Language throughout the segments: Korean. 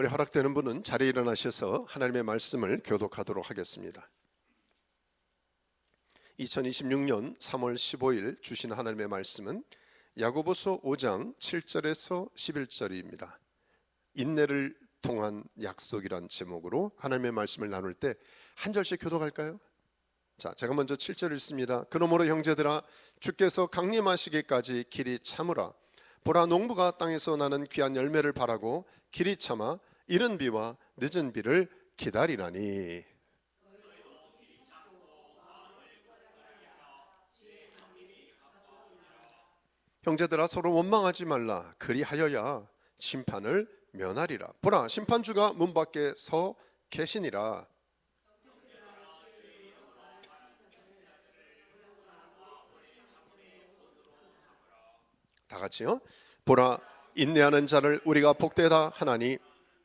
우리 허락되는 분은 자리에 일어나셔서 하나님의 말씀을 교독하도록 하겠습니다. 2026년 3월 15일 주신 하나님의 말씀은 야고보서 5장 7절에서 11절입니다. 인내를 통한 약속이란 제목으로 하나님의 말씀을 나눌 때 한 절씩 교독할까요? 자, 제가 먼저 7절 읽습니다. 그러므로 형제들아, 주께서 강림하시기까지 길이 참으라. 보라, 농부가 땅에서 나는 귀한 열매를 바라고 길이 참아 이른 비와 늦은 비를 기다리라니. 형제들아, 서로 원망하지 말라. 그리하여야 심판을 면하리라. 보라, 심판주가 문 밖에 서 계시니라. 다 같이요. 보라, 인내하는 자를 우리가 복되다 하나니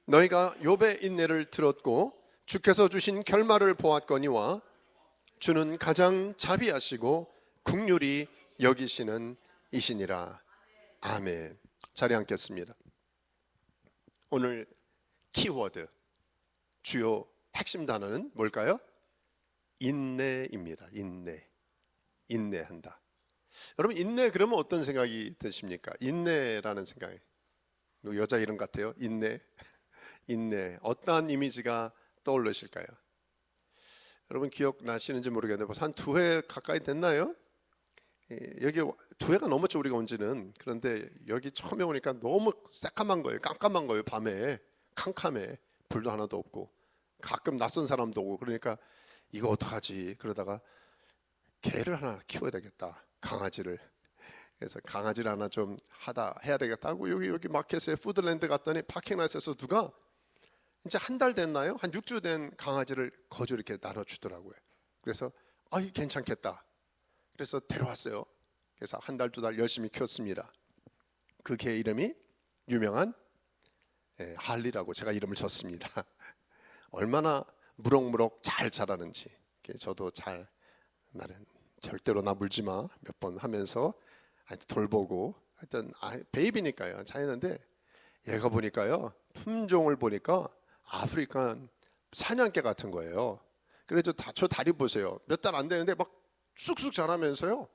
너희가 욥의 인내를 들었고 주께서 주신 결말을 보았거니와 주는 가장 자비하시고 긍휼히 여기시는 이시니라. 아멘. 자리에 앉겠습니다. 오늘 키워드, 주요 핵심 단어는 뭘까요? 인내입니다. 인내한다. 여러분, 인내 그러면 어떤 생각이 드십니까? 인내라는 생각이, 여자 이름 같아요. 인내. 어떠한 이미지가 떠오르실까요? 여러분 기억나시는지 모르겠는데 한 2회 가까이 됐나요? 여기 2회가 넘었죠, 우리가 온 지는. 그런데 여기 처음에 오니까 너무 새까만 거예요. 깜깜한 거예요. 밤에 캄캄해. 불도 하나도 없고 가끔 낯선 사람도 오고. 그러니까 이거 어떡하지? 그러다가 개를 하나 키워야 되겠다, 강아지를. 그래서 강아지를 하나 좀 해야 되겠다 하고 여기 마켓에 푸드랜드 갔더니 파킹라스에서 누가 이제 한 달 됐나요? 한 6주 된 강아지를 거저 이렇게 나눠주더라고요. 그래서 이게 괜찮겠다. 그래서 데려왔어요. 그래서 한 달, 2달 열심히 키웠습니다. 그 개 이름이 유명한 할리라고 제가 이름을 줬습니다. 얼마나 무럭무럭 잘 자라는지. 저도 잘 말은 절대로 나 물지 마 몇 번 하면서 돌보고, 하여튼 베이비니까요. 자였는데 얘가 보니까요, 품종을 보니까 아프리칸 사냥개 같은 거예요. 그래서 저 다리 보세요. 몇 달 안 되는데 막 쑥쑥 자라면서요.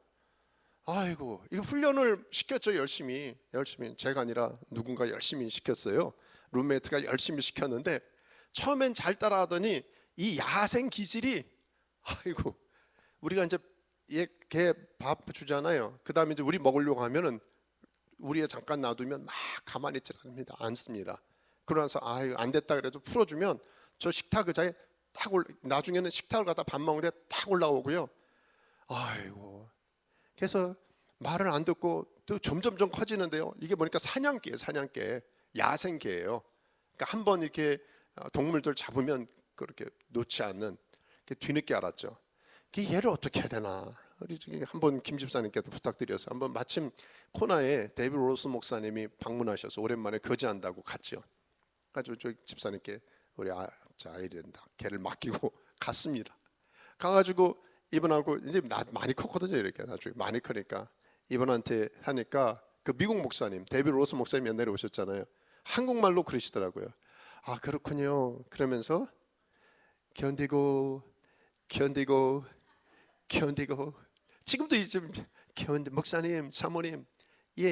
아이고, 이거 훈련을 시켰죠. 열심히 제가 아니라 누군가 열심히 시켰어요. 룸메이트가 열심히 시켰는데 처음엔 잘 따라하더니 이 야생 기질이, 아이고, 우리가 이제 걔 밥 주잖아요. 그 다음에 이제 우리 먹으려고 하면은 우리가 잠깐 놔두면 막 가만히 있지 않습니다. 그러나서 안 됐다 그래도 풀어주면 저 식탁 의자에 딱 나중에는 식탁을 갖다 밥 먹는데 딱 올라오고요. 아이고, 그래서 말을 안 듣고 또 점점점 커지는데요. 이게 보니까 사냥개예요. 야생개예요. 그러니까 한번 이렇게 동물들 잡으면 그렇게 놓지 않는, 뒤늦게 알았죠. 얘를 어떻게 해야 되나. 우리 한번 김 집사님께도 부탁드려서 한번 마침 코나에 데이비드 로스 목사님이 방문하셔서 오랜만에 교제한다고 갔죠. 가지고 저 집사님께 우리 아이랜다 개를 맡기고 갔습니다. 가가지고 이분하고 이제 많이 컸거든요. 이렇게 나중에 많이 크니까 이분한테 하니까 그 미국 목사님, 데이비드 로스 목사님 옛날에 오셨잖아요. 한국말로 그러시더라고요. 그렇군요. 그러면서 견디고 지금도 이제 목사님, 사모님,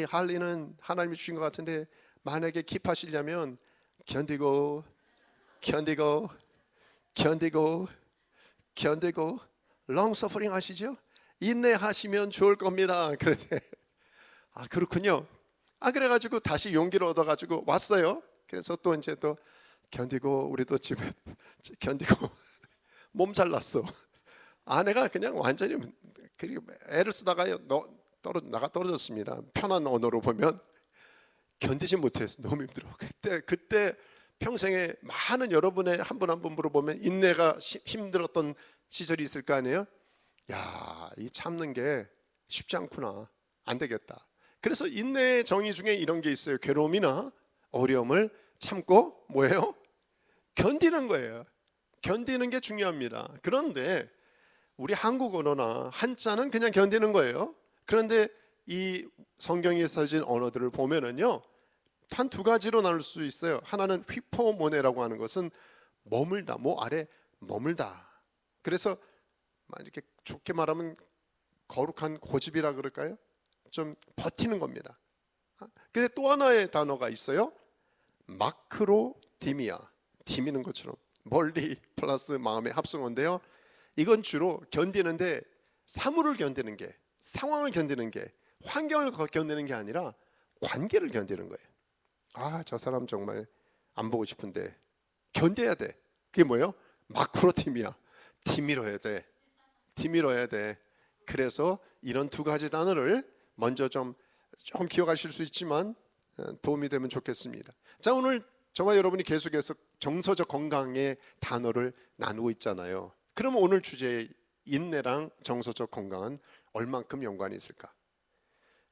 할리는 하나님이 주신 것 같은데 만약에 킵하시려면 견디고 long suffering 하시죠? 인내하시면 좋을 겁니다. 그렇군요. 그래가지고 다시 용기를 얻어가지고 왔어요. 그래서 또 이제 또 견디고, 우리도 집에 견디고 몸살 났어. 아내가 그냥 완전히 애를 쓰다가 나가 떨어졌습니다. 편한 언어로 보면 견디지 못해서 너무 힘들어. 그때 평생에 많은 여러분의 한 분 한 분 물어보면 인내가 힘들었던 시절이 있을 거 아니에요. 이 참는 게 쉽지 않구나. 안 되겠다. 그래서 인내의 정의 중에 이런 게 있어요. 괴로움이나 어려움을 참고 뭐예요? 견디는 거예요. 견디는 게 중요합니다. 그런데 우리 한국 언어나 한자는 그냥 견디는 거예요. 그런데 이 성경에 써진 언어들을 보면은요, 한 두 가지로 나눌 수 있어요. 하나는 휘포모네라고 하는 것은 머물다, 뭐 아래 머물다. 그래서 이렇게 좋게 말하면 거룩한 고집이라 그럴까요? 좀 버티는 겁니다. 근데 또 하나의 단어가 있어요. 마크로디미아, 디미는 것처럼 멀리 플러스 마음의 합성어인데요. 이건 주로 견디는데 사물을 견디는 게, 상황을 견디는 게, 환경을 견디는 게 아니라 관계를 견디는 거예요. 아, 저 사람 정말 안 보고 싶은데 견뎌야 돼. 그게 뭐예요? 마크로디미아, 디밀어야 돼. 디밀어야 돼. 그래서 이런 두 가지 단어를 먼저 좀 기억하실 수 있지만 도움이 되면 좋겠습니다. 자, 오늘 저와 여러분이 계속해서 정서적 건강의 단어를 나누고 있잖아요. 그러면 오늘 주제 인내랑 정서적 건강은 얼만큼 연관이 있을까?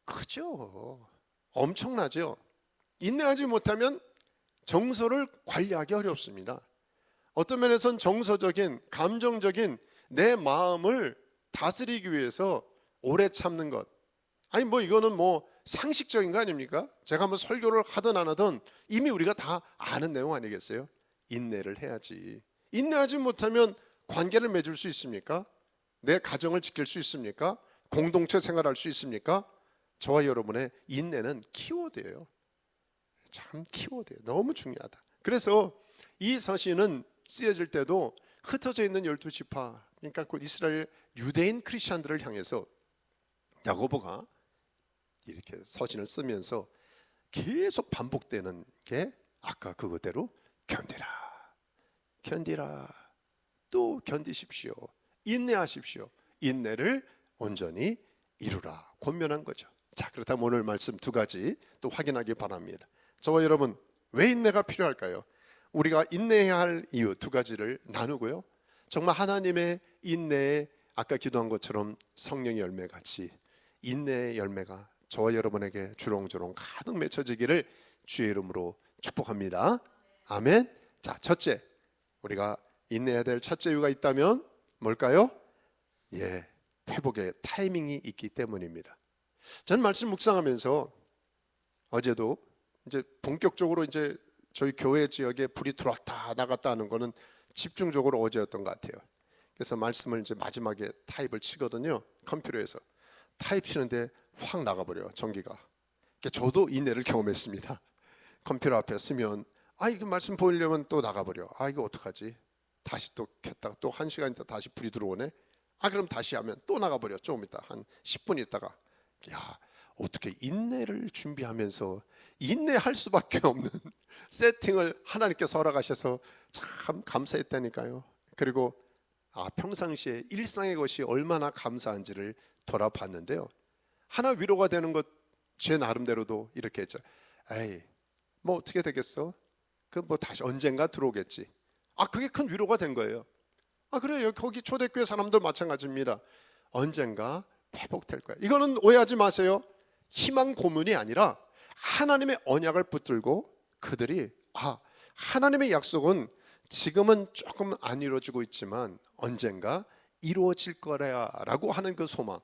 크죠. 엄청나죠. 인내하지 못하면 정서를 관리하기 어렵습니다. 어떤 면에선 정서적인, 감정적인 내 마음을 다스리기 위해서 오래 참는 것, 아니 뭐 이거는 뭐 상식적인 거 아닙니까? 제가 한번 설교를 하든 안 하든 이미 우리가 다 아는 내용 아니겠어요? 인내를 해야지. 인내하지 못하면 관계를 맺을 수 있습니까? 내 가정을 지킬 수 있습니까? 공동체 생활할 수 있습니까? 저와 여러분의 인내는 키워드예요. 참 키워드예요. 너무 중요하다. 그래서 이 서신은 쓰여질 때도 흩어져 있는 12지파, 그러니까 그 이스라엘 유대인 크리스천들을 향해서 야고보가 이렇게 서신을 쓰면서 계속 반복되는 게 아까 그거대로 견디라, 견디라, 또 견디십시오, 인내하십시오, 인내를 온전히 이루라 권면한 거죠. 자, 그렇다면 오늘 말씀 두 가지 또 확인하기 바랍니다. 저와 여러분, 왜 인내가 필요할까요? 우리가 인내해야 할 이유 두 가지를 나누고요, 정말 하나님의 인내에 아까 기도한 것처럼 성령의 열매같이 인내의 열매가 저와 여러분에게 주렁주렁 가득 맺혀지기를 주의 이름으로 축복합니다. 아멘. 자, 첫째, 우리가 인내해야 될 첫째 이유가 있다면 뭘까요? 회복의 타이밍이 있기 때문입니다. 저는 말씀 묵상하면서 어제도 이제 본격적으로 이제 저희 교회 지역에 불이 들어왔다 나갔다 하는 거는 집중적으로 어제였던 것 같아요. 그래서 말씀을 이제 마지막에 타입을 치거든요. 컴퓨터에서 타입 치는데 확 나가버려요, 전기가. 저도 인내를 경험했습니다. 컴퓨터 앞에 쓰면 이거 말씀 보이려면 또 나가버려. 이거 어떡하지? 다시 또 켰다가 또 1시간 있다 다시 불이 들어오네. 그럼 다시 하면 또 나가버려. 조금 있다 한 10분 있다가. 어떻게 인내를 준비하면서 인내할 수밖에 없는 세팅을 하나님께서 허락하셔서 참 감사했다니까요. 그리고 평상시에 일상의 것이 얼마나 감사한지를 돌아봤는데요, 하나 위로가 되는 것, 제 나름대로도 이렇게 했죠. 뭐 어떻게 되겠어? 그 뭐 다시 언젠가 들어오겠지. 그게 큰 위로가 된 거예요. 그래요. 거기 초대교회 사람들 마찬가지입니다. 언젠가 회복될 거예요. 이거는 오해하지 마세요. 희망 고문이 아니라 하나님의 언약을 붙들고 그들이 하나님의 약속은 지금은 조금 안 이루어지고 있지만 언젠가 이루어질 거라고 하는 그 소망,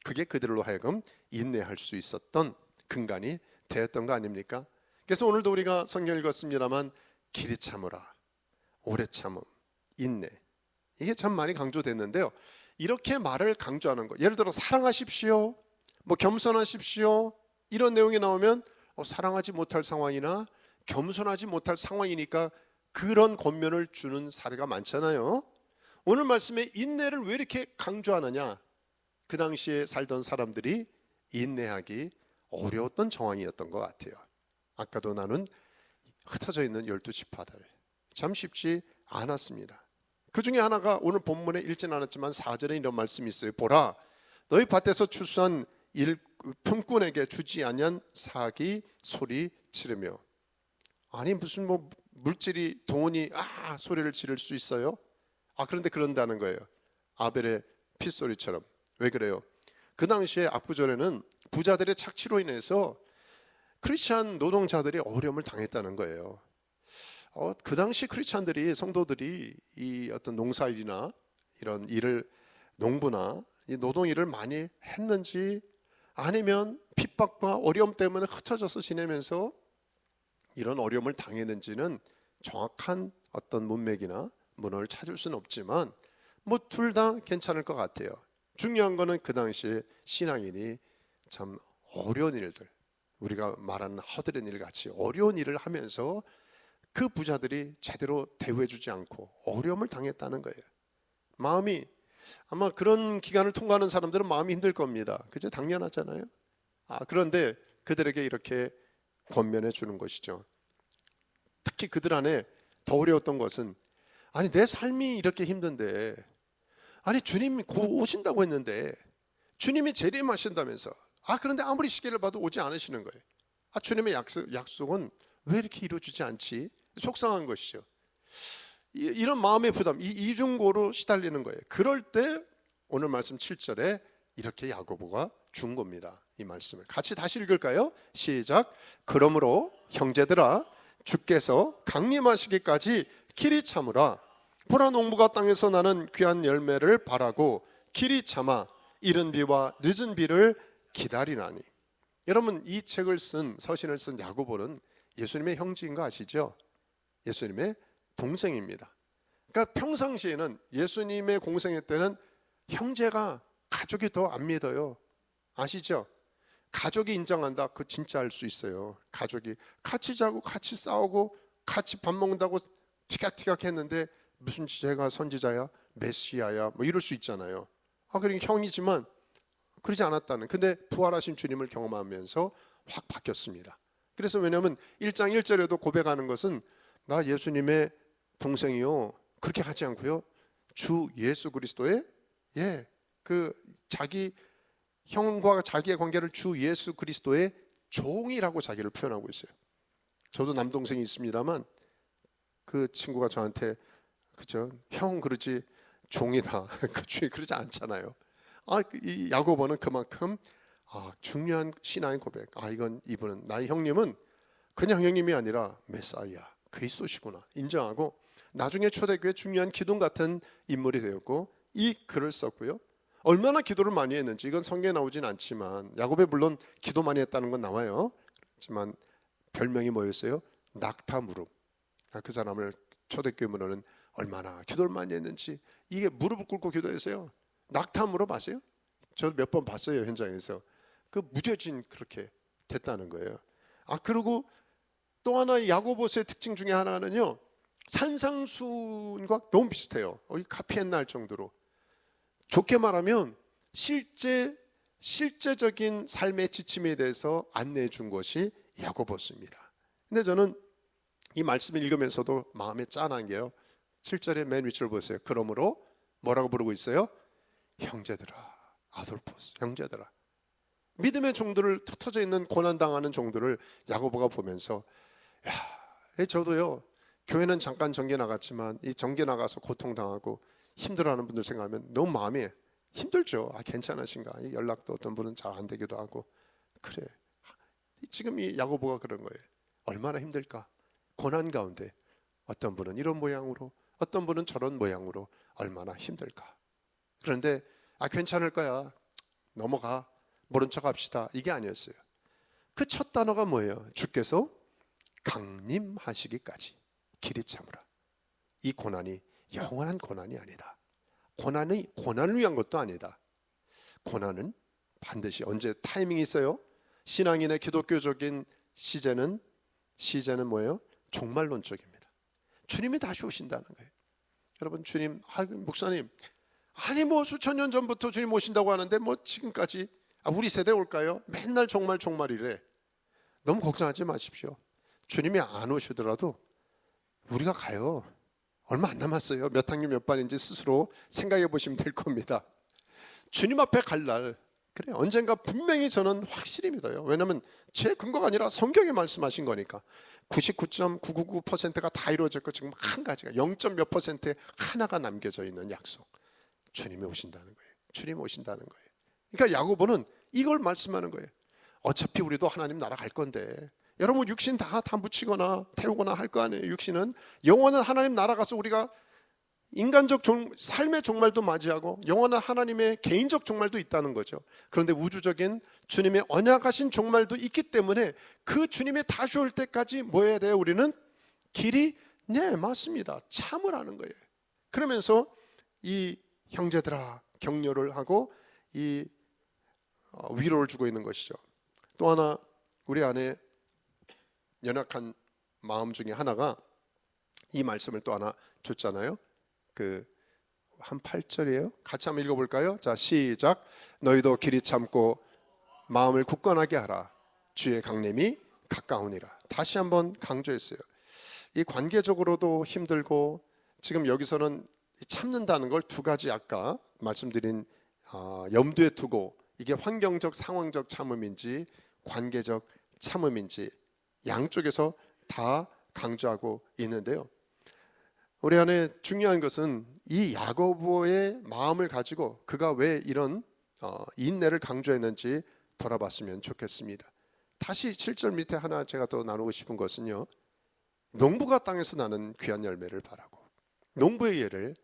그게 그들로 하여금 인내할 수 있었던 근간이 되었던 거 아닙니까? 그래서 오늘도 우리가 성경 읽었습니다만 길이 참으라, 오래 참음, 인내, 이게 참 많이 강조됐는데요, 이렇게 말을 강조하는 거, 예를 들어 사랑하십시오, 뭐 겸손하십시오, 이런 내용이 나오면 사랑하지 못할 상황이나 겸손하지 못할 상황이니까 그런 권면을 주는 사례가 많잖아요. 오늘 말씀에 인내를 왜 이렇게 강조하느냐? 그 당시에 살던 사람들이 인내하기 어려웠던 정황이었던 것 같아요. 아까도 나눈 흩어져 있는 12지파들 참 쉽지 않았습니다. 그 중에 하나가 오늘 본문에 읽진 않았지만 4절에 이런 말씀이 있어요. 보라, 너희 밭에서 추수한 품꾼에게 주지 아니한 사기 소리 지르며. 무슨 뭐 물질이 돈이 소리를 지를 수 있어요? 그런데 그런다는 거예요. 아벨의 핏소리처럼. 왜 그래요? 그 당시에 압구절에는 부자들의 착취로 인해서 크리스찬 노동자들이 어려움을 당했다는 거예요. 그 당시 크리스찬들이, 성도들이 이 어떤 농사일이나 이런 일을, 농부나 이 노동일을 많이 했는지, 아니면 핍박과 어려움 때문에 흩어져서 지내면서 이런 어려움을 당했는지는 정확한 어떤 문맥이나 문헌을 찾을 수는 없지만 뭐 둘 다 괜찮을 것 같아요. 중요한 거는 그 당시에 신앙인이 참 어려운 일들, 우리가 말하는 허드렛 일 같이 어려운 일을 하면서 그 부자들이 제대로 대우해주지 않고 어려움을 당했다는 거예요. 마음이, 아마 그런 기간을 통과하는 사람들은 마음이 힘들 겁니다. 그죠? 당연하잖아요. 그런데 그들에게 이렇게 권면해 주는 것이죠. 특히 그들 안에 더 어려웠던 것은, 아니 내 삶이 이렇게 힘든데, 아니 주님이 곧 오신다고 했는데 주님이 재림하신다면서, 그런데 아무리 시계를 봐도 오지 않으시는 거예요. 주님의 약속은 왜 이렇게 이루어지지 않지? 속상한 것이죠. 이런 마음의 부담, 이중고로 시달리는 거예요. 그럴 때 오늘 말씀 7절에 이렇게 야고보가 준 겁니다. 이 말씀을 같이 다시 읽을까요? 시작. 그러므로 형제들아, 주께서 강림하시기까지 길이 참으라. 보라, 농부가 땅에서 나는 귀한 열매를 바라고 길이 참아 이른 비와 늦은 비를 기다리나니. 여러분, 이 책을 서신을 쓴 야고보는 예수님의 형제인 거 아시죠? 예수님의 동생입니다. 그러니까 평상시에는 예수님의 공생애 때는 형제가 가족이 더 안 믿어요. 아시죠? 가족이 인정한다, 그거 진짜 알 수 있어요. 가족이 같이 자고 같이 싸우고 같이 밥 먹는다고 티격태격 했는데 무슨 제가 선지자야? 메시아야? 뭐 이럴 수 있잖아요. 그러니까 형이지만 그러지 않았다는. 근데 부활하신 주님을 경험하면서 확 바뀌었습니다. 그래서 왜냐하면 1장 1절에도 고백하는 것은 나 예수님의 동생이요, 그렇게 하지 않고요, 주 예수 그리스도의 그 자기 형과 자기의 관계를 주 예수 그리스도의 종이라고 자기를 표현하고 있어요. 저도 남동생이 있습니다만 그 친구가 저한테, 그죠, 형 그러지 종이다 그러지 않잖아요. 이 야고보는 그만큼 중요한 신앙의 고백. 이분은 나의 형님은 그냥 형님이 아니라 메사이아, 그리스도시구나 인정하고, 나중에 초대교회 중요한 기둥 같은 인물이 되었고, 이 글을 썼고요. 얼마나 기도를 많이 했는지 이건 성경에 나오진 않지만, 야고보에 물론 기도 많이 했다는 건 나와요. 그렇지만 별명이 뭐였어요? 낙타무릎. 그 사람을 초대교회 문화는 얼마나 기도를 많이 했는지, 이게 무릎을 꿇고 기도했어요. 낙타무릎 아세요? 저도 몇 번 봤어요, 현장에서. 그 무뎌진 그렇게 됐다는 거예요. 그리고 또 하나 야고보서의 특징 중에 하나는요, 산상수훈과 너무 비슷해요. 카피했나 할 정도로. 좋게 말하면 실제적인 삶의 지침에 대해서 안내해 준 것이 야고보서입니다. 근데 저는 이 말씀을 읽으면서도 마음에 짠한 게요, 7절의 맨 윗줄 보세요. 그러므로 뭐라고 부르고 있어요? 형제들아, 아돌포스, 형제들아. 믿음의 종들을, 흩어져 있는 고난당하는 종들을 야고보가 보면서, 저도요, 교회는 잠깐 정계 나갔지만 이 정계 나가서 고통당하고 힘들어하는 분들 생각하면 너무 마음이 힘들죠. 괜찮으신가? 연락도 어떤 분은 잘 안 되기도 하고. 그래, 지금 이 야고보가 그런 거예요. 얼마나 힘들까? 고난 가운데 어떤 분은 이런 모양으로, 어떤 분은 저런 모양으로 얼마나 힘들까? 그런데 괜찮을 거야, 넘어가, 모른 척 합시다, 이게 아니었어요. 그 첫 단어가 뭐예요? 주께서 강림하시기까지 길이 참으라. 이 고난이 영원한 고난이 아니다. 고난이 고난을 위한 것도 아니다. 고난은 반드시 언제 타이밍이 있어요. 신앙인의 기독교적인 시제는 뭐예요? 종말론적입니다. 주님이 다시 오신다는 거예요. 여러분, 주님, 목사님, 뭐 수천 년 전부터 주님 오신다고 하는데 뭐 지금까지 우리 세대 올까요? 맨날 종말이래. 너무 걱정하지 마십시오. 주님이 안 오시더라도 우리가 가요. 얼마 안 남았어요. 몇 학년 몇 반인지 스스로 생각해 보시면 될 겁니다. 주님 앞에 갈 날, 그래, 언젠가 분명히 저는 확실히 믿어요. 왜냐하면 제 근거가 아니라 성경이 말씀하신 거니까. 99.999%가 다 이루어졌고 지금 한 가지가 0. 몇 %에 하나가 남겨져 있는 약속. 주님이 오신다는 거예요. 주님이 오신다는 거예요. 그러니까 야고보는 이걸 말씀하는 거예요. 어차피 우리도 하나님 나라 갈 건데, 여러분 육신 다 묻히거나 태우거나 할 거 아니에요. 육신은, 영혼은 하나님 나라 가서 우리가 인간적 삶의 종말도 맞이하고 영원한 하나님의 개인적 종말도 있다는 거죠. 그런데 우주적인 주님의 언약하신 종말도 있기 때문에 그 주님의 다시 올 때까지 뭐 해야 돼요? 우리는 길이 네 맞습니다. 참으라는 거예요. 그러면서 이 형제들아 격려를 하고 이 위로를 주고 있는 것이죠. 또 하나 우리 안에 연약한 마음 중에 하나가 이 말씀을 또 하나 줬잖아요. 한 8절이에요. 같이 한번 읽어볼까요? 자, 시작. 너희도 길이 참고 마음을 굳건하게 하라. 주의 강림이 가까우니라. 다시 한번 강조했어요. 이 관계적으로도 힘들고 지금 여기서는 참는다는 걸 두 가지 아까 말씀드린 염두에 두고 이게 환경적 상황적 참음인지 관계적 참음인지 양쪽에서 다 강조하고 있는데요. 우리 안에 중요한 것은 이 야고보의 마음을 가지고 그가 왜 이런 인내를 강조했는지 돌아봤으면 좋겠습니다. 다시 7절 밑에 하나 제가 더 나누고 싶은 것은요, 농부가 땅에서 나는 귀한 열매를 바라고. 농부의 예를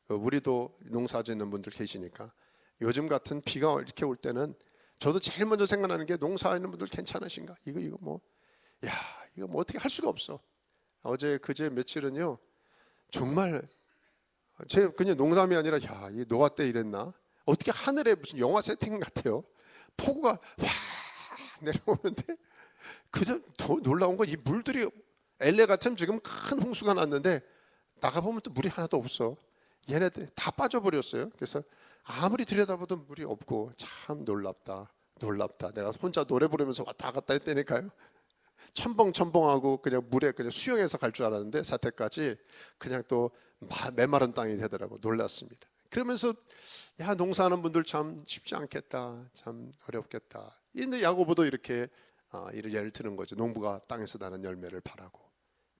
우리도 농사 짓는 분들 계시니까 요즘 같은 비가 이렇게 올 때는 저도 제일 먼저 생각나는 게 농사하는 분들 괜찮으신가? 이거 뭐 어떻게 할 수가 없어. 어제 그제 며칠은요 정말 제 그냥 농담이 아니라 이 노아 때 이랬나? 어떻게 하늘에 무슨 영화 세팅 같아요. 폭우가 확 내려오는데 그냥 더 놀라운 건 이 물들이 LA 같으면 지금 큰 홍수가 났는데 나가보면 또 물이 하나도 없어. 얘네들 다 빠져버렸어요. 그래서 아무리 들여다봐도 물이 없고 참 놀랍다. 내가 혼자 노래 부르면서 왔다 갔다 했다니까요. 첨벙첨벙하고 그냥 물에 그냥 수영해서 갈 줄 알았는데 사태까지 그냥 또 메마른 땅이 되더라고. 놀랐습니다. 그러면서 농사하는 분들 참 쉽지 않겠다, 참 어렵겠다. 근데 야고보도 이렇게 예를 드는 거죠. 농부가 땅에서 나는 열매를 바라고.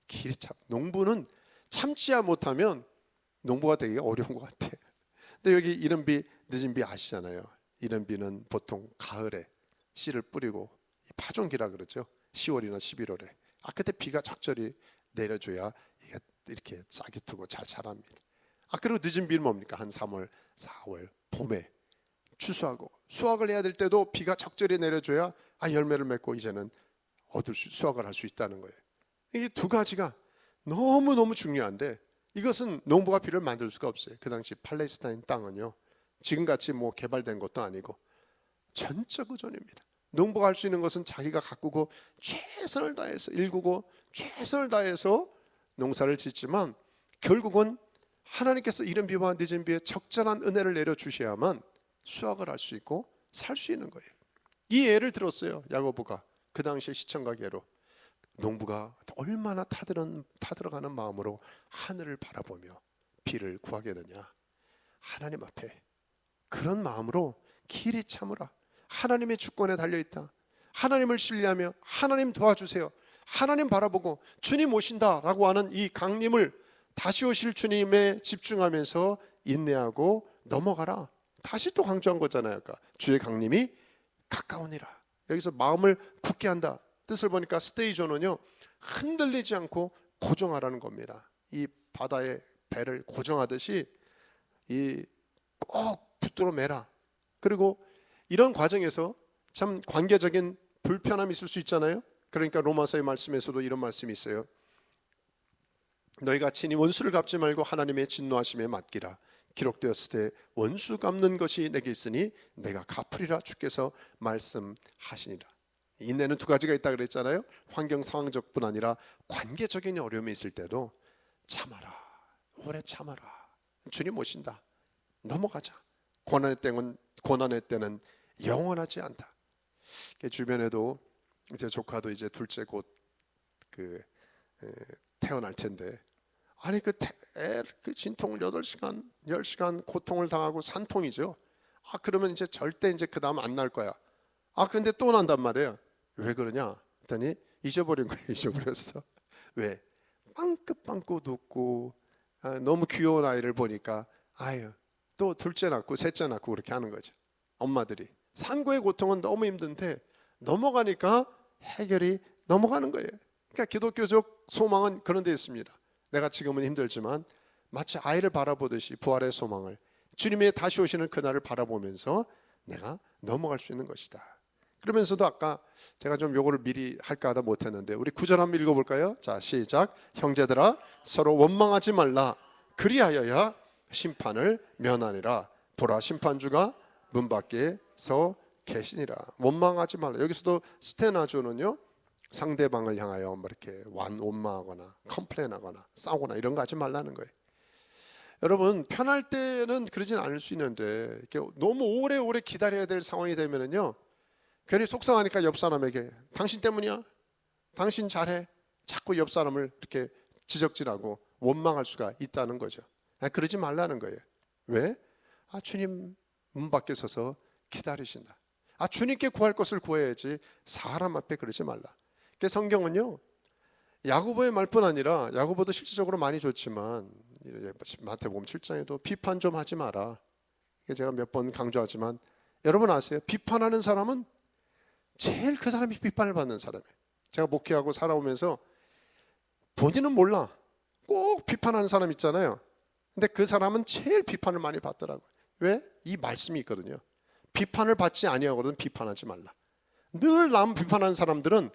길이 참 농부는 참지야 못하면 농부가 되기가 어려운 것 같아. 근데 여기 이른 비 늦은 비 아시잖아요. 이른 비는 보통 가을에 씨를 뿌리고 파종기라 그러죠. 10월이나 11월에 그때 비가 적절히 내려줘야 이게 이렇게 싹이 트고 잘 자랍니다. 그리고 늦은 비는 뭡니까? 한 3월, 4월 봄에 추수하고 수확을 해야 될 때도 비가 적절히 내려줘야 열매를 맺고 이제는 수확을 할 수 있다는 거예요. 이게 두 가지가 너무너무 중요한데 이것은 농부가 비를 만들 수가 없어요. 그 당시 팔레스타인 땅은요 지금같이 뭐 개발된 것도 아니고 전적 의존입니다. 농부가 할 수 있는 것은 자기가 가꾸고 최선을 다해서 일구고 최선을 다해서 농사를 짓지만 결국은 하나님께서 이른 비와 늦은 비에 적절한 은혜를 내려주셔야만 수확을 할 수 있고 살 수 있는 거예요. 이 예를 들었어요. 야고보가 그 당시에 시청각 예로 농부가 얼마나 타들어가는 마음으로 하늘을 바라보며 비를 구하겠느냐. 하나님 앞에 그런 마음으로 길이 참으라. 하나님의 주권에 달려있다. 하나님을 신뢰하며 하나님 도와주세요. 하나님 바라보고 주님 오신다라고 하는 이 강림을 다시 오실 주님에 집중하면서 인내하고 넘어가라. 다시 또 강조한 거잖아요. 아까 주의 강림이 가까우니라. 여기서 마음을 굳게 한다. 뜻을 보니까 스테이존은요 흔들리지 않고 고정하라는 겁니다. 이 바다의 배를 고정하듯이 꼭 붙들어 매라. 그리고 이런 과정에서 참 관계적인 불편함이 있을 수 있잖아요. 그러니까 로마서의 말씀에서도 이런 말씀이 있어요. 너희가 친히 원수를 갚지 말고 하나님의 진노하심에 맡기라. 기록되었을 때 원수 갚는 것이 내게 있으니 내가 갚으리라 주께서 말씀하시니라. 인내는 두 가지가 있다 그랬잖아요. 환경 상황적뿐 아니라 관계적인 어려움이 있을 때도 참아라. 오래 참아라. 주님 오신다. 넘어가자. 고난의 때는 영원하지 않다. 주변에도 이제 조카도 이제 둘째 곧 태어날 텐데 그 진통을 8시간, 10시간 고통을 당하고 산통이죠. 그러면 이제 절대 이제 그 다음 안 날 거야. 근데 또 난단 말이에요. 왜 그러냐? 했더니 잊어버린 거예요. 잊어버렸어. 왜? 빵긋빵긋 웃고 너무 귀여운 아이를 보니까 또 둘째 낳고 셋째 낳고 그렇게 하는 거죠. 엄마들이 산고의 고통은 너무 힘든데 넘어가니까 해결이 넘어가는 거예요. 그러니까 기독교적 소망은 그런 데 있습니다. 내가 지금은 힘들지만 마치 아이를 바라보듯이 부활의 소망을, 주님의 다시 오시는 그날을 바라보면서 내가 넘어갈 수 있는 것이다. 그러면서도 아까 제가 좀 요거를 미리 할까 하다 못했는데 우리 9절 한번 읽어볼까요? 자, 시작. 형제들아 서로 원망하지 말라. 그리하여야 심판을 면하니라. 보라, 심판주가 문 밖에 서 계시니라. 원망하지 말라. 여기서도 스테나조는요, 상대방을 향하여 뭐 이렇게 원망하거나 컴플레인하거나 싸우거나 이런 거 하지 말라는 거예요. 여러분, 편할 때는 그러진 않을 수 있는데 이렇게 너무 오래오래 기다려야 될 상황이 되면은요, 괜히 속상하니까 옆 사람에게 당신 때문이야, 당신 잘해, 자꾸 옆 사람을 이렇게 지적질하고 원망할 수가 있다는 거죠. 그러지 말라는 거예요. 왜? 주님 문 밖에 서서 기다리신다. 주님께 구할 것을 구해야지 사람 앞에 그러지 말라. 성경은요, 야고보의 말뿐 아니라, 야고보도 실질적으로 많이 좋지만 마태복음 7장에도 비판 좀 하지 마라. 제가 몇 번 강조하지만 여러분 아세요? 비판하는 사람은 제일 그 사람이 비판을 받는 사람이에요. 제가 목회하고 살아오면서 본인은 몰라, 꼭 비판하는 사람 있잖아요. 근데 그 사람은 제일 비판을 많이 받더라고요. 왜? 이 말씀이 있거든요. 비판을 받지 아니하거든 비판하지 말라. 늘 남 비판하는 사람들은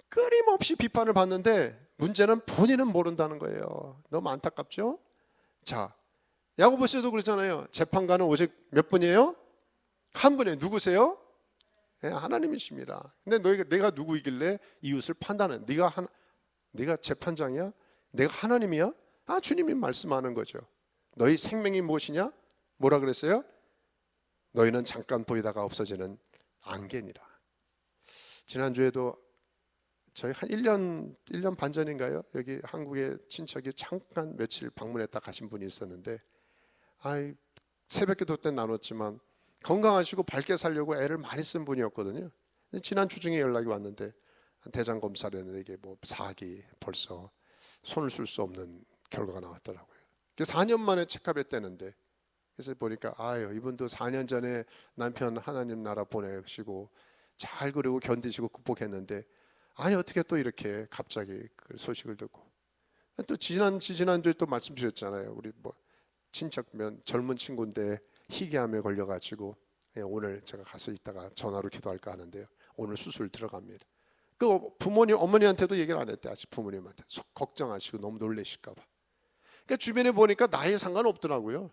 끊임없이 비판을 받는데 문제는 본인은 모른다는 거예요. 너무 안타깝죠? 자, 야고보서도 그러잖아요. 재판관은 오직 몇 분이에요? 한 분이에요. 누구세요? 네, 하나님이십니다. 근데 내가 누구이길래 이웃을 판단해? 네가 재판장이야? 내가 하나님이야? 주님이 말씀하는 거죠. 너희 생명이 무엇이냐? 뭐라 그랬어요? 너희는 잠깐 보이다가 없어지는 안개니라. 지난주에도 저희 한 1년 반 전인가요? 여기 한국에 친척이 잠깐 며칠 방문했다 가신 분이 있었는데, 새벽기도 때 나눴지만 건강하시고 밝게 살려고 애를 많이 쓴 분이었거든요. 지난 주중에 연락이 왔는데 대장 검사를 했는데 이게 뭐 4기 벌써 손을 쓸 수 없는 결과가 나왔더라고요. 4년 만에 체크했다는데, 그래서 보니까 이분도 4년 전에 남편 하나님 나라 보내시고 잘 그리고 견디시고 극복했는데, 어떻게 또 이렇게 갑자기 그 소식을 듣고, 또 지난주에 또 말씀드렸잖아요. 우리 뭐 친척면 젊은 친구인데 희귀암에 걸려가지고 오늘 제가 가서 이따가 전화로 기도할까 하는데요, 오늘 수술 들어갑니다. 그 부모님 어머니한테도 얘기를 안 했대. 아직 부모님한테 걱정하시고 너무 놀라실까봐. 그러니까 주변에 보니까 나이에 상관없더라고요.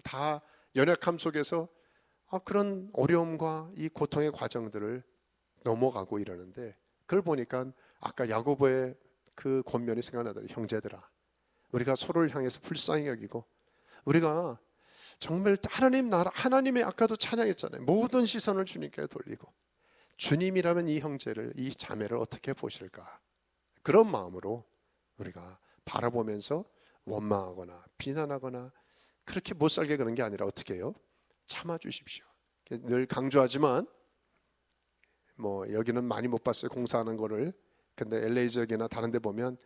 다 연약함 속에서 그런 어려움과 이 고통의 과정들을 넘어가고 이러는데, 그걸 보니까 아까 야고보의 그 권면이 생각나더라고요. 형제들아, 우리가 서로를 향해서 불쌍히 여기고, 우리가 정말 하나님 나라, 하나님의 아까도 찬양했잖아요. 모든 시선을 주님께 돌리고, 주님이라면 이 형제를, 이 자매를 어떻게 보실까, 그런 마음으로 우리가 바라보면서 원망하거나 비난하거나 그렇게 못 살게 그런 게 아니라 어떻게 해요? 참아주십시오. 늘 강조하지만 뭐 여기는 많이 못 봤어요, 공사하는 거를. 근데 LA 지역이나 다른 데 보면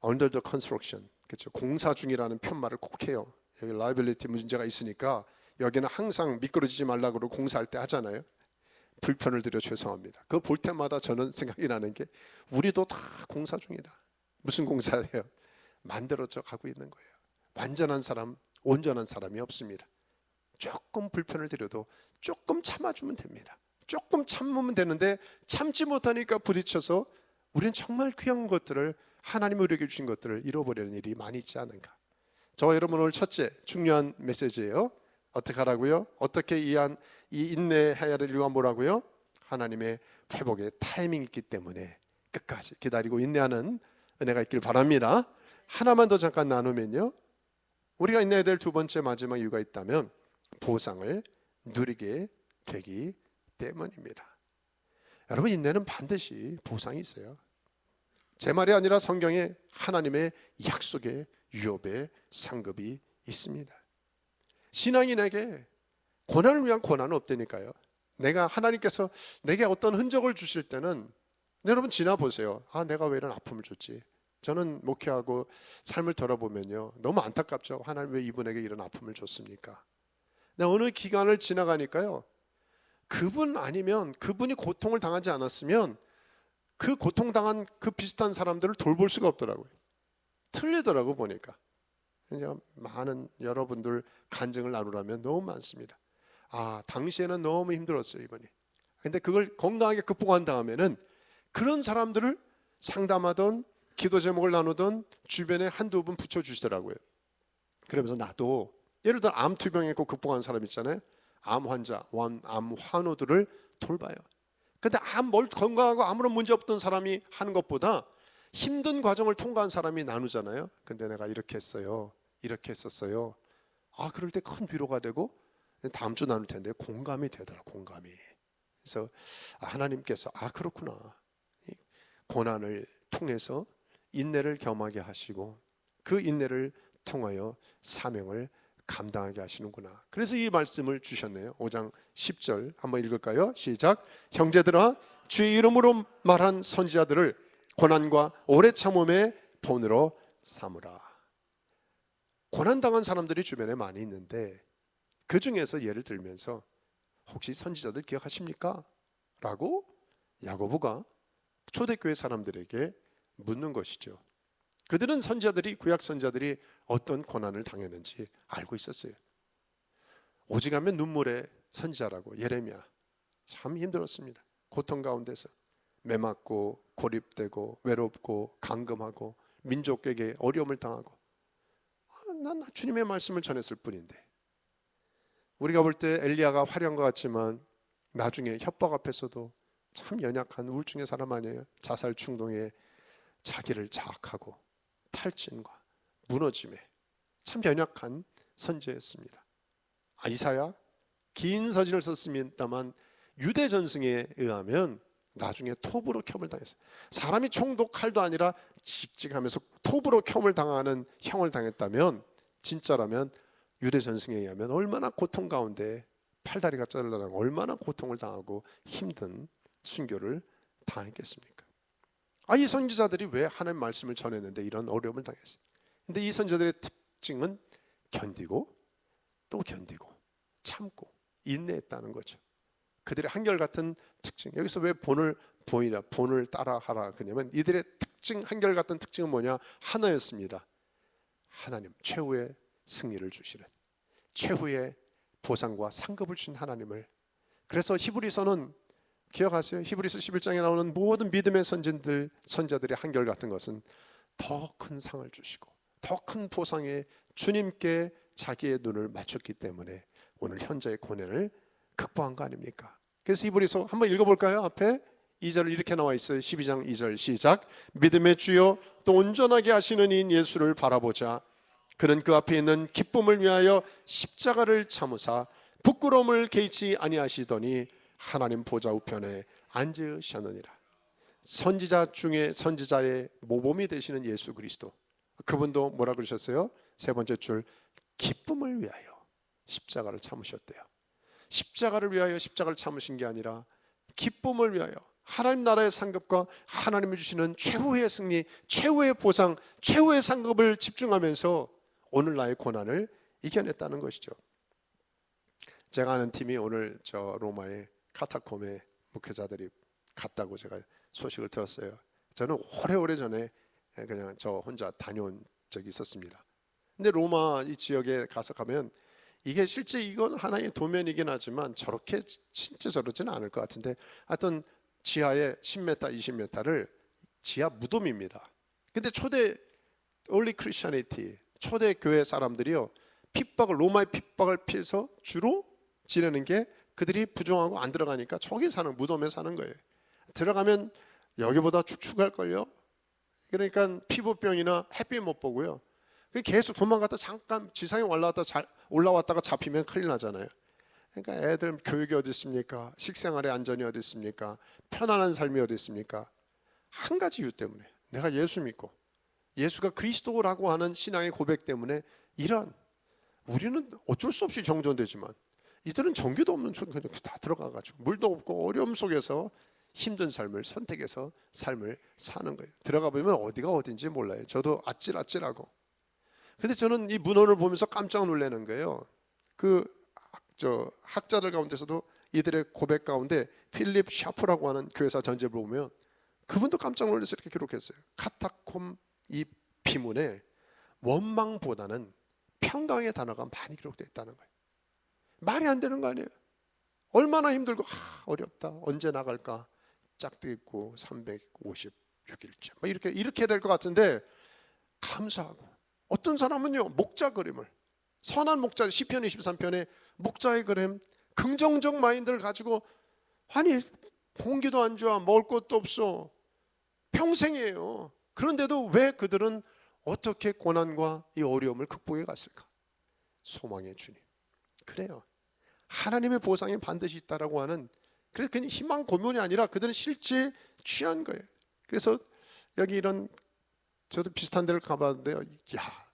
under the construction, 그렇죠, 공사 중이라는 편말을 꼭 해요. 여기 liability 문제가 있으니까 여기는 항상 미끄러지지 말라고 그러고 공사할 때 하잖아요. 불편을 드려 죄송합니다. 그거 볼 때마다 저는 생각이 나는 게, 우리도 다 공사 중이다. 무슨 공사예요? 만들어져 가고 있는 거예요. 완전한 사람, 온전한 사람이 없습니다. 조금 불편을 드려도 조금 참아주면 됩니다. 조금 참으면 되는데 참지 못하니까 부딪혀서 우리는 정말 귀한 것들을, 하나님이 우리에게 주신 것들을 잃어버리는 일이 많이 있지 않은가. 저와 여러분, 오늘 첫째 중요한 메시지예요. 어떻게 하라고요? 어떻게 이 인내해야 될 이유가 뭐라고요? 하나님의 회복의 타이밍이 있기 때문에 끝까지 기다리고 인내하는 은혜가 있길 바랍니다. 하나만 더 잠깐 나누면요, 우리가 인내해야 될 두 번째 마지막 이유가 있다면 보상을 누리게 되기 때문입니다. 여러분, 인내는 반드시 보상이 있어요. 제 말이 아니라 성경에 하나님의 약속의 유업의 상급이 있습니다. 신앙인에게 고난을 위한 고난은 없다니까요. 내가 하나님께서 내게 어떤 흔적을 주실 때는 여러분 지나보세요. 내가 왜 이런 아픔을 줬지? 저는 목회하고 삶을 돌아보면요, 너무 안타깝죠. 하나님 왜 이분에게 이런 아픔을 줬습니까? 근데 어느 기간을 지나가니까요, 그분 아니면, 그분이 고통을 당하지 않았으면 그 고통당한 그 비슷한 사람들을 돌볼 수가 없더라고요. 틀리더라고 보니까. 이제 많은 여러분들 간증을 나누라면 너무 많습니다. 당시에는 너무 힘들었어요 이번에. 근데 그걸 건강하게 극복한 다음에는 그런 사람들을 상담하던 기도 제목을 나누던 주변에 한두 분 붙여주시더라고요. 그러면서 나도 예를 들어 암투병에 꼭 극복한 사람 있잖아요. 암 환자, 암 환우들을 돌봐요. 근데 건강하고 아무런 문제 없던 사람이 하는 것보다 힘든 과정을 통과한 사람이 나누잖아요. 근데 내가 이렇게 했어요, 이렇게 했었어요. 그럴 때 큰 위로가 되고 다음 주 나눌 텐데 공감이 되더라. 공감이. 그래서 하나님께서 그렇구나, 고난을 통해서 인내를 겸하게 하시고 그 인내를 통하여 사명을 감당하게 하시는구나. 그래서 이 말씀을 주셨네요. 5장 10절 한번 읽을까요? 시작. 형제들아, 주의 이름으로 말한 선지자들을 고난과 오래 참음의 본으로 삼으라. 고난당한 사람들이 주변에 많이 있는데 그 중에서 예를 들면서 혹시 선지자들 기억하십니까? 라고 야고보가 초대교회 사람들에게 묻는 것이죠. 그들은 선지자들이, 구약 선지자들이 어떤 고난을 당했는지 알고 있었어요. 오직하면 눈물의 선지자라고 예레미야, 참 힘들었습니다. 고통 가운데서 매맞고 고립되고 외롭고 감금하고 민족에게 어려움을 당하고, 난 주님의 말씀을 전했을 뿐인데. 우리가 볼 때 엘리야가 화려한 것 같지만 나중에 협박 앞에서도 참 연약한 우울증의 사람 아니에요. 자살 충동에 자기를 자학하고 탈진과 무너짐에 참 연약한 선지자였습니다. 이사야 긴 서신을 썼습니다만 유대 전승에 의하면 나중에 톱으로 켬을 당했어요. 사람이 총도 칼도 아니라 직직하면서 톱으로 켬을 당하는 형을 당했다면, 진짜라면 유대 전승에 의하면 얼마나 고통 가운데 팔다리가 잘라나고 얼마나 고통을 당하고 힘든 순교를 당했겠습니까? 이 선지자들이 왜 하나님의 말씀을 전했는데 이런 어려움을 당했어요? 근데 이 선지자들의 특징은 견디고 또 견디고 참고 인내했다는 거죠. 그들의 한결같은 특징. 여기서 왜 본을 따라하라 그러냐면 이들의 특징, 한결같은 특징은 뭐냐? 하나였습니다. 하나님, 최후의 승리를 주시는, 최후의 보상과 상급을 주신 하나님을. 그래서 히브리서는 기억하세요? 히브리서 11장에 나오는 모든 믿음의 선지자들의 한결같은 것은 더 큰 상을 주시고 더 큰 보상에 주님께 자기의 눈을 맞췄기 때문에 오늘 현재의 고난을 극복한 거 아닙니까? 그래서 히브리서 한번 읽어볼까요? 앞에 2절 이렇게 나와 있어요. 12장 2절 시작. 믿음의 주요 또 온전하게 하시는 이인 예수를 바라보자. 그는 그 앞에 있는 기쁨을 위하여 십자가를 참으사 부끄러움을 개의치 아니하시더니 하나님 보좌 우편에 앉으셨느니라. 선지자 중에 선지자의 모범이 되시는 예수 그리스도, 그분도 뭐라 그러셨어요? 세 번째 줄, 기쁨을 위하여 십자가를 참으셨대요. 십자가를 위하여 십자가를 참으신 게 아니라 기쁨을 위하여 하나님 나라의 상급과 하나님이 주시는 최후의 승리, 최후의 보상, 최후의 상급을 집중하면서 오늘 나의 고난을 이겨냈다는 것이죠. 제가 아는 팀이 오늘 저 로마의 카타콤에 목회자들이 갔다고 제가 소식을 들었어요. 저는 오래오래 전에 그냥 저 혼자 다녀온 적이 있었습니다. 근데 로마 이 지역에 가서 가면 이게 실제 이건 하나의 도면이긴 하지만 저렇게 진짜 저러지는 않을 것 같은데, 하여튼 지하에 10m, 20m를 지하 무덤입니다. 근데 초대 early Christianity, 초대 교회 사람들이요, 로마의 핍박을 피해서 주로 지내는 게 그들이 부정하고 안 들어가니까 저기 사는, 무덤에 사는 거예요. 들어가면 여기보다 축축할걸요. 그러니까 피부병이나 햇빛 못 보고요. 계속 도망갔다 잠깐 지상에 올라왔다가 잡히면 큰일 나잖아요. 그러니까 애들 교육이 어디 있습니까? 식생활의 안전이 어디 있습니까? 편안한 삶이 어디 있습니까? 한 가지 이유 때문에, 내가 예수 믿고 예수가 그리스도라고 하는 신앙의 고백 때문에. 이런, 우리는 어쩔 수 없이 정전되지만 이들은 전기도 없는 촌 그냥 다 들어가가지고 물도 없고 어려움 속에서 힘든 삶을 선택해서 삶을 사는 거예요. 들어가 보면 어디가 어딘지 몰라요. 저도 아찔아찔하고. 근데 저는 이 문헌을 보면서 깜짝 놀라는 거예요. 저 학자들 가운데서도 이들의 고백 가운데 필립 샤프라고 하는 교회사 전집을 보면 그분도 깜짝 놀라서 이렇게 기록했어요. 카타콤 이 비문에 원망보다는 평강의 단어가 많이 기록되어 있다는 거예요. 말이 안 되는 거 아니에요. 얼마나 힘들고 어렵다. 언제 나갈까? 짝도 있고 356일째 뭐 이렇게 될 것 같은데 감사하고, 어떤 사람은요 목자 그림을, 선한 목자, 시편 23편에 목자의 그림, 긍정적 마인드를 가지고, 아니 공기도 안 좋아, 먹을 것도 없어, 평생이에요. 그런데도 왜 그들은 어떻게 고난과 이 어려움을 극복해 갔을까? 소망의 주님. 그래요. 하나님의 보상이 반드시 있다라고 하는, 그래서 그냥 희망 고문이 아니라 그들은 실제 취한 거예요. 그래서 여기 이런, 저도 비슷한 데를 가봤는데요,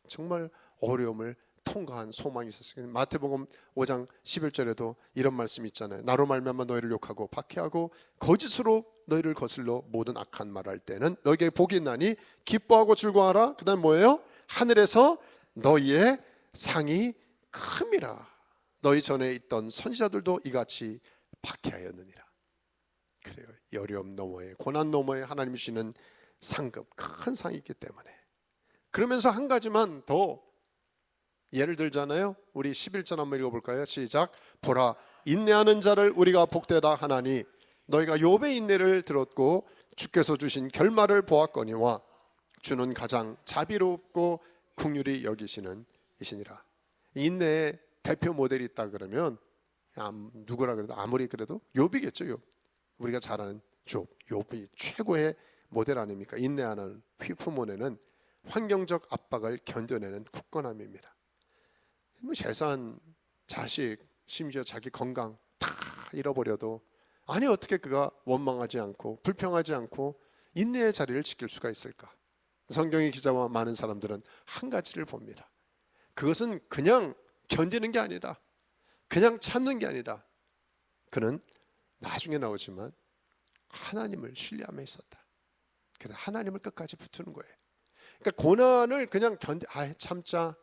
정말 어려움을 통과한 소망이 있었어요. 마태복음 5장 11절에도 이런 말씀이 있잖아요. 나로 말미암아 너희를 욕하고 박해하고 거짓으로 너희를 거슬러 모든 악한 말할 때는 너희에게 복이 있나니 기뻐하고 즐거워하라. 그 다음 뭐예요? 하늘에서 너희의 상이 큼이라. 너희 전에 있던 선지자들도 이같이 박해하였느니라. 그래요. 이 어려움 너머에, 고난 너머에 하나님이 주시는 상급, 큰 상이 있기 때문에. 그러면서 한 가지만 더 예를 들잖아요. 우리 11절 한번 읽어볼까요? 시작. 보라, 인내하는 자를 우리가 복되다 하나니 너희가 욥의 인내를 들었고 주께서 주신 결말을 보았거니와 주는 가장 자비롭고 긍휼히 여기시는 이시니라. 인내의 대표 모델이 있다 그러면 누구라 그래도 아무리 그래도 욥이겠죠. 욥. 우리가 잘 아는 욥이 최고의 모델 아닙니까? 인내하는 휘푸모내는 환경적 압박을 견뎌내는 굳건함입니다. 뭐 재산, 자식, 심지어 자기 건강 다 잃어버려도 아니 어떻게 그가 원망하지 않고 불평하지 않고 인내의 자리를 지킬 수가 있을까? 성경의 기자와 많은 사람들은 한 가지를 봅니다. 그것은 그냥 견디는 게 아니다, 그냥 참는 게 아니다. 그는 나중에 나오지만 하나님을 신뢰하며 있었다. 그래서 하나님을 끝까지 붙드는 거예요. 그러니까 고난을 그냥 참자,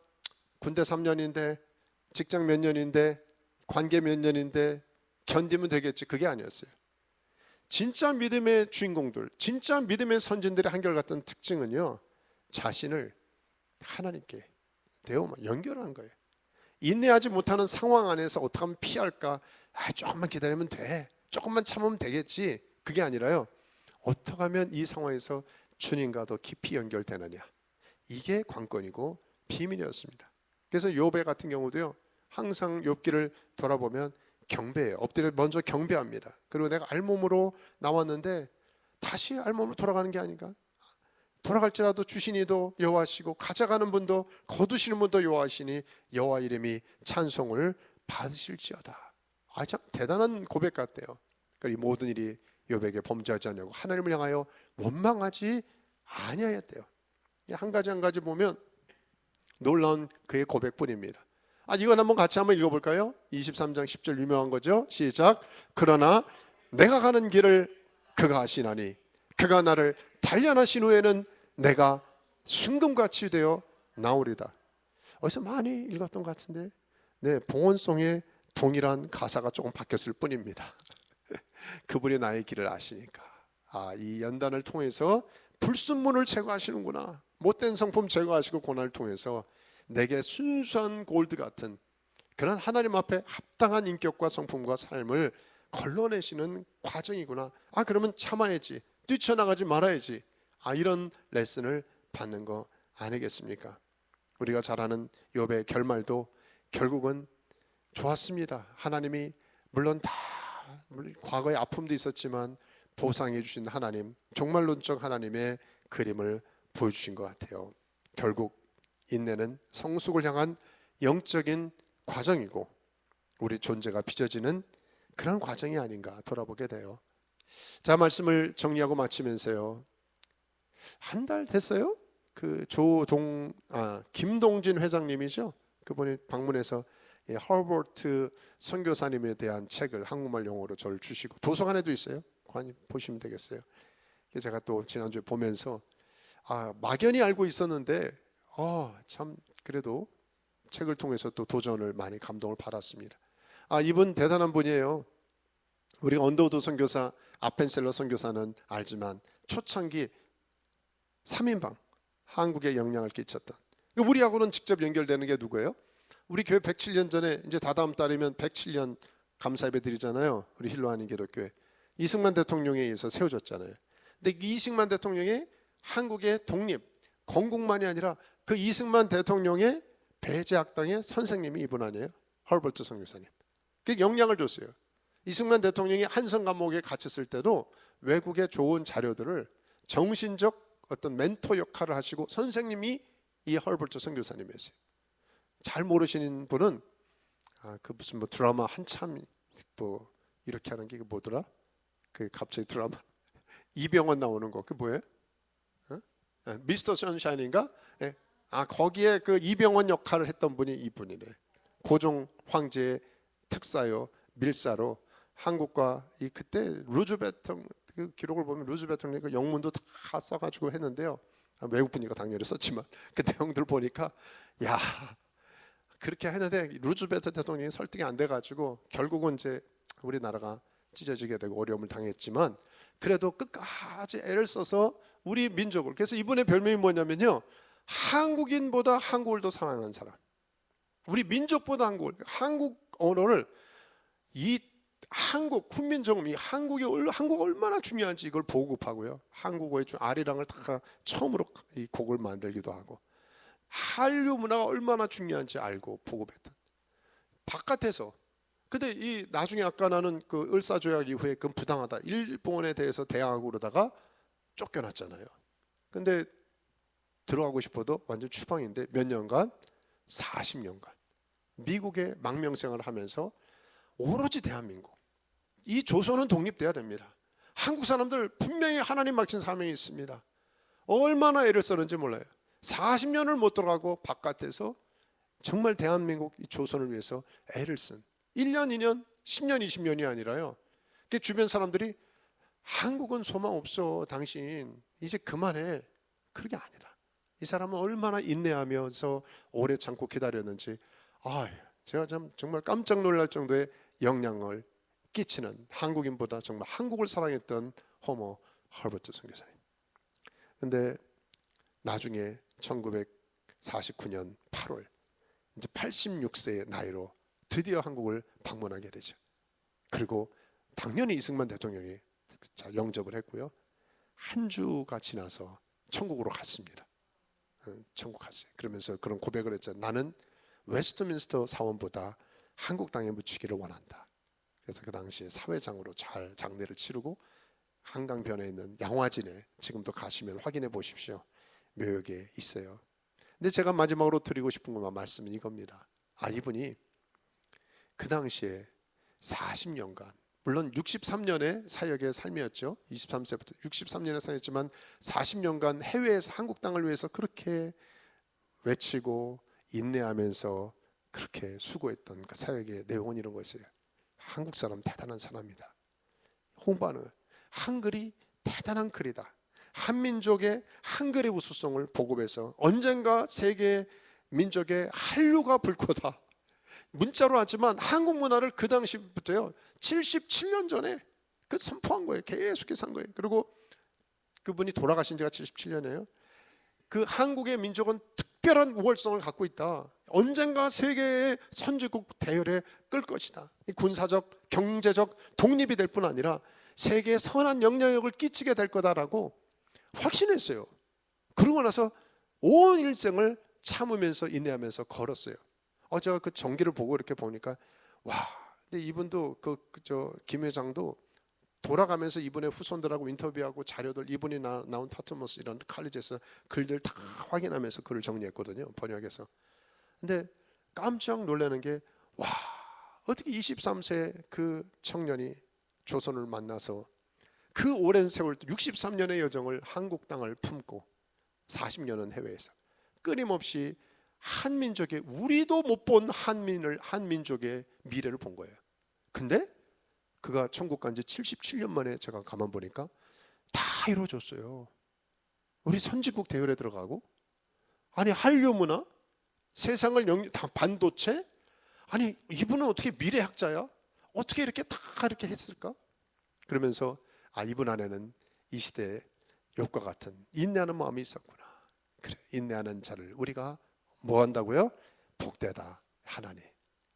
군대 3년인데 직장 몇 년인데 관계 몇 년인데 견디면 되겠지, 그게 아니었어요. 진짜 믿음의 주인공들, 진짜 믿음의 선진들의 한결같은 특징은요, 자신을 하나님께 연결하는 거예요. 인내하지 못하는 상황 안에서 어떻게 하면 피할까? 조금만 기다리면 돼, 조금만 참으면 되겠지, 그게 아니라요, 어떻게 하면 이 상황에서 주님과 더 깊이 연결되느냐, 이게 관건이고 비밀이었습니다. 그래서 욥의 같은 경우도요, 항상 욥기를 돌아보면 경배해요. 엎드려 먼저 경배합니다. 그리고 내가 알몸으로 나왔는데 다시 알몸으로 돌아가는 게 아닌가? 돌아갈지라도 주시니도 여호와시고 가져가는 분도 거두시는 분도 여호와시니 여호와 이름이 찬송을 받으실지어다. 참 대단한 고백 같대요. 이 모든 일이 욥에게 범죄하지 않냐고 하나님을 향하여 원망하지 아니하였대요. 한 가지 보면 놀라운 그의 고백뿐입니다. 이건 한번 같이 한번 읽어볼까요? 23장 10절 유명한 거죠. 시작. 그러나 내가 가는 길을 그가 아시나니 그가 나를 단련하신 후에는 내가 순금같이 되어 나오리다. 어디서 많이 읽었던 것 같은데, 네, 봉헌송의 동일한 가사가 조금 바뀌었을 뿐입니다. 그분이 나의 길을 아시니까, 이 연단을 통해서 불순물을 제거하시는구나, 못된 성품 제거하시고 고난을 통해서 내게 순수한 골드 같은 그런 하나님 앞에 합당한 인격과 성품과 삶을 걸러내시는 과정이구나. 그러면 참아야지, 뛰쳐나가지 말아야지. 이런 레슨을 받는 거 아니겠습니까? 우리가 잘 아는 욥의 결말도 결국은 좋았습니다. 하나님이 물론 과거에 아픔도 있었지만 보상해 주신 하나님, 종말론적 하나님의 그림을 보여주신 것 같아요. 결국 인내는 성숙을 향한 영적인 과정이고 우리 존재가 빚어지는 그런 과정이 아닌가 돌아보게 돼요. 자, 말씀을 정리하고 마치면서요, 한 달 됐어요? 김동진 회장님이죠. 그분이 방문해서 허버트 선교사님에 대한 책을 한국말 영어로 저를 주시고 도서관에도 있어요. 관이 보시면 되겠어요. 제가 또 지난주에 보면서 막연히 알고 있었는데 참 그래도 책을 통해서 또 도전을 많이 감동을 받았습니다. 이분 대단한 분이에요. 우리 언더우드 선교사, 아펜셀러 선교사는 알지만 초창기 3인방 한국에 영향을 끼쳤던 우리하고는 직접 연결되는 게 누구예요? 우리 교회 107년 전에 이제 다다음 달이면 107년 감사예배 드리잖아요. 우리 힐로하는 기독교회 이승만 대통령에 의해서 세워졌잖아요. 근데 이승만 대통령이 한국의 독립, 건국만이 아니라 그 이승만 대통령의 배제학당의 선생님이 이분 아니에요? 헐버트 선교사님. 그 영향을 줬어요. 이승만 대통령이 한성 감옥에 갇혔을 때도 외국의 좋은 자료들을 정신적 어떤 멘토 역할을 하시고 선생님이 이 헐버트 선교사님이었어요. 잘 모르시는 분은 그 무슨 뭐 드라마 한참 뭐 이렇게 하는 게 뭐더라? 그 갑자기 드라마 이병헌 나오는 거 그 뭐예요? 미스터 선샤인인가? 예. 거기에 그 이병헌 역할을 했던 분이 이분이래. 고종 황제의 특사요 밀사로 한국과 이 그때 루즈베트 그 기록을 보면 루즈베트는 그 영문도 다 써가지고 했는데요. 외국 분이니까 당연히 썼지만 그 내용들 보니까 야 그렇게 했는데 루즈베트 대통령이 설득이 안 돼가지고 결국은 이제 우리나라가 찢어지게 되고 어려움을 당했지만 그래도 끝까지 애를 써서 우리 민족을 그래서 이분의 별명이 뭐냐면요 한국인보다 한국을 더 사랑하는 사람 우리 민족보다 한국 언어를 이 한국 훈민정음이 한국 얼마나 중요한지 이걸 보급하고요 한국어의 아리랑을 다 처음으로 이 곡을 만들기도 하고 한류 문화가 얼마나 중요한지 알고 보급했던 바깥에서 근데 이 나중에 아까 나는 그 을사조약 이후에 그건 부당하다 일본에 대해서 대항하고 그러다가 쫓겨났잖아요. 근데 들어가고 싶어도 완전 추방인데 몇 년간 40년간 미국의 망명생활을 하면서 오로지 대한민국 이 조선은 독립돼야 됩니다. 한국 사람들 분명히 하나님 맡긴 사명이 있습니다. 얼마나 애를 썼는지 몰라요. 40년을 못 들어가고 바깥에서 정말 대한민국 이 조선을 위해서 애를 쓴 1년, 2년, 10년, 20년이 아니라요. 주변 사람들이 한국은 소망 없어 당신 이제 그만해. 그게 아니라 이 사람은 얼마나 인내하면서 오래 참고 기다렸는지 제가 정말 깜짝 놀랄 정도의 영향을 끼치는 한국인보다 정말 한국을 사랑했던 호모 헐버트 선교사님. 근데 나중에 1949년 8월 이제 86세의 나이로 드디어 한국을 방문하게 되죠. 그리고 당연히 이승만 대통령이 영접을 했고요. 한 주가 지나서 천국으로 갔습니다. 천국 갔어요. 그러면서 그런 고백을 했잖아요. 나는 웨스트민스터 사원보다 한국 땅에 묻히기를 원한다. 그래서 그 당시에 사회장으로 잘 장례를 치르고 한강변에 있는 양화진에 지금도 가시면 확인해 보십시오. 묘역에 있어요. 근데 제가 마지막으로 드리고 싶은 것만 말씀은 이겁니다. 이분이 그 당시에 40년간 물론 63년의 사역의 삶이었죠. 23세부터 63년의 사역이었지만 40년간 해외에서 한국 땅을 위해서 그렇게 외치고 인내하면서 그렇게 수고했던 그 사역의 내용은 이런 것이에요. 한국 사람 대단한 사람이다. 홍보하는 한글이 대단한 글이다. 한민족의 한글의 우수성을 보급해서 언젠가 세계 민족의 한류가 불 거다. 문자로 하지만 한국 문화를 그 당시부터요 77년 전에 그 선포한 거예요. 계속해서 한 거예요. 그리고 그분이 돌아가신 지가 77년이에요. 그 한국의 민족은 특별한 우월성을 갖고 있다. 언젠가 세계의 선진국 대열에 끌 것이다. 군사적, 경제적 독립이 될 뿐 아니라 세계에 선한 영향력을 끼치게 될 거다라고 확신했어요. 그러고 나서 온 일생을 참으면서 인내하면서 걸었어요. 제가 그 전기를 보고 이렇게 보니까 근데 이분도 김 회장도 돌아가면서 이분의 후손들하고 인터뷰하고 자료들 이분이 나온 타트모스 이런 칼리지에서 글들 다 확인하면서 글을 정리했거든요. 번역해서. 근데 깜짝 놀라는 게 어떻게 23세 그 청년이 조선을 만나서 그 오랜 세월 63년의 여정을 한국 땅을 품고 40년은 해외에서 끊임없이 한민족의 우리도 못 본 한민족의 미래를 본 거예요. 근데 그가 천국 간 지 77년 만에 제가 가만 보니까 다 이루어졌어요. 우리 선진국 대열에 들어가고 한류 문화 세상을 다 반도체 이분은 어떻게 미래학자야? 어떻게 이렇게 다 이렇게 했을까? 그러면서 이분 안에는 이 시대의 욥과 같은 인내하는 마음이 있었구나. 그래, 인내하는 자를 우리가 뭐 한다고요? 복되다. 하나님,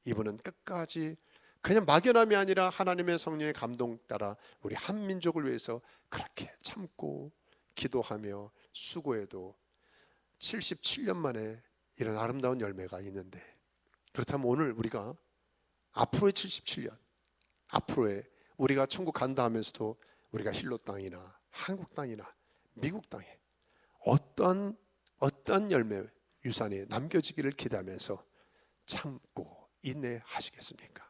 이분은 끝까지 그냥 막연함이 아니라 하나님의 성령의 감동 따라 우리 한 민족을 위해서 그렇게 참고 기도하며 수고해도 77년 만에 이런 아름다운 열매가 있는데, 그렇다면 오늘 우리가 앞으로의 77년, 앞으로의 우리가 천국 간다 하면서도 우리가 힐로 땅이나 한국 땅이나 미국 땅에 어떤 열매 유산이 남겨지기를 기대하면서 참고 인내하시겠습니까?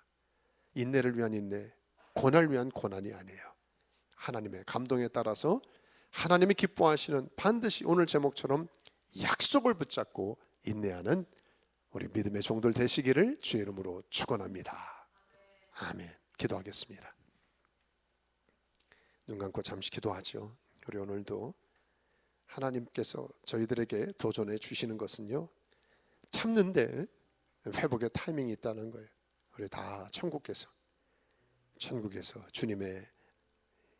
인내를 위한 인내, 고난을 위한 고난이 아니에요. 하나님의 감동에 따라서 하나님이 기뻐하시는, 반드시 오늘 제목처럼 약속을 붙잡고 인내하는 우리 믿음의 종들 되시기를 주의 이름으로 축원합니다. 아멘. 기도하겠습니다. 눈 감고 잠시 기도하죠. 우리 오늘도 하나님께서 저희들에게 도전해 주시는 것은요, 참는데 회복의 타이밍이 있다는 거예요. 우리 다 천국에서 주님의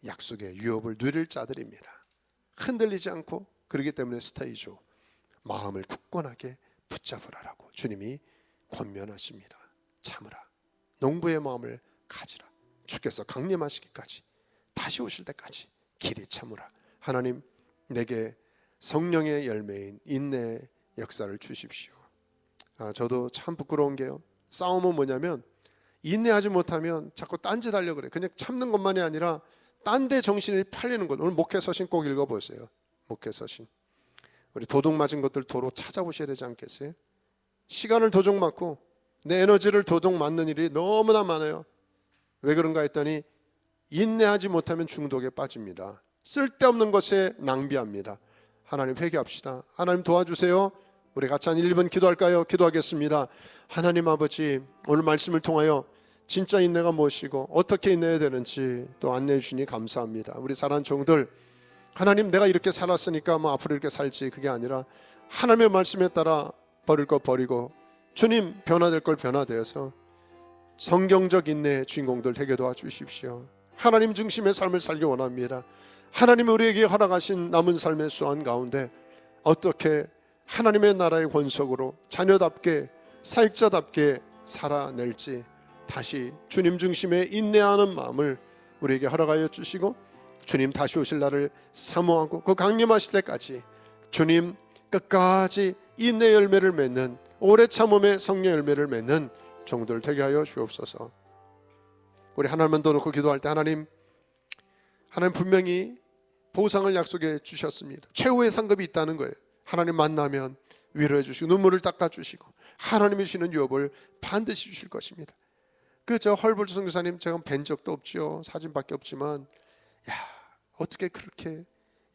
약속의 유업을 누릴 자들입니다. 흔들리지 않고, 그렇기 때문에 스테이죠, 마음을 굳건하게 붙잡으라라고 주님이 권면하십니다. 참으라, 농부의 마음을 가지라. 주께서 강림하시기까지, 다시 오실 때까지 길이 참으라. 하나님, 내게 성령의 열매인 인내의 역사를 주십시오. 저도 참 부끄러운 게요, 싸움은 뭐냐면 인내하지 못하면 자꾸 딴짓하려고 그래. 그냥 참는 것만이 아니라 딴 데 정신이 팔리는 것. 오늘 목회서신 꼭 읽어보세요. 목회서신. 우리 도둑 맞은 것들 도로 찾아보셔야 되지 않겠어요? 시간을 도둑 맞고 내 에너지를 도둑 맞는 일이 너무나 많아요. 왜 그런가 했더니 인내하지 못하면 중독에 빠집니다. 쓸데없는 것에 낭비합니다. 하나님, 회개합시다. 하나님 도와주세요. 우리 같이 한 1분 기도할까요? 기도하겠습니다. 하나님 아버지, 오늘 말씀을 통하여 진짜 인내가 무엇이고 어떻게 인내해야 되는지 또 안내해 주시니 감사합니다. 우리 사랑하는 종들, 하나님, 내가 이렇게 살았으니까 뭐 앞으로 이렇게 살지, 그게 아니라 하나님의 말씀에 따라 버릴 거 버리고 주님 변화될 걸 변화되어서 성경적 인내의 주인공들 되게 도와주십시오. 하나님 중심의 삶을 살기 원합니다. 하나님이 우리에게 허락하신 남은 삶의 수완 가운데 어떻게 하나님의 나라의 권속으로 자녀답게 사역자답게 살아낼지, 다시 주님 중심의 인내하는 마음을 우리에게 허락하여 주시고, 주님 다시 오실 날을 사모하고 그 강림하실 때까지 주님 끝까지 인내 열매를 맺는, 오래 참음의 성령 열매를 맺는 종들 되게 하여 주옵소서. 우리 하나님만 더 놓고 기도할 때, 하나님 분명히 보상을 약속해 주셨습니다. 최후의 상급이 있다는 거예요. 하나님 만나면 위로해 주시고 눈물을 닦아 주시고 하나님이 주시는 유업을 반드시 주실 것입니다. 저 헐벌주 선교사님 제가 뵌 적도 없죠. 사진밖에 없지만, 어떻게 그렇게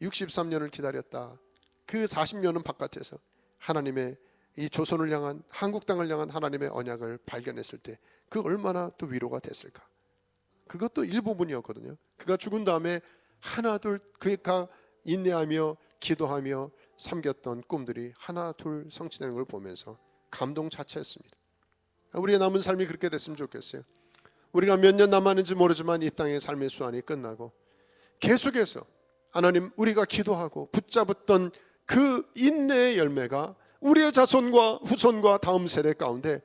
63년을 기다렸다. 그 40년은 바깥에서 하나님의 이 조선을 향한, 한국 땅을 향한 하나님의 언약을 발견했을 때 그 얼마나 또 위로가 됐을까. 그것도 일부분이었거든요. 그가 죽은 다음에 하나 둘 그가 인내하며 기도하며 섬겼던 꿈들이 하나 둘 성취되는 걸 보면서 감동 자체였습니다. 우리의 남은 삶이 그렇게 됐으면 좋겠어요. 우리가 몇 년 남았는지 모르지만 이 땅의 삶의 수완이 끝나고 계속해서 하나님, 우리가 기도하고 붙잡았던 그 인내의 열매가 우리의 자손과 후손과 다음 세대 가운데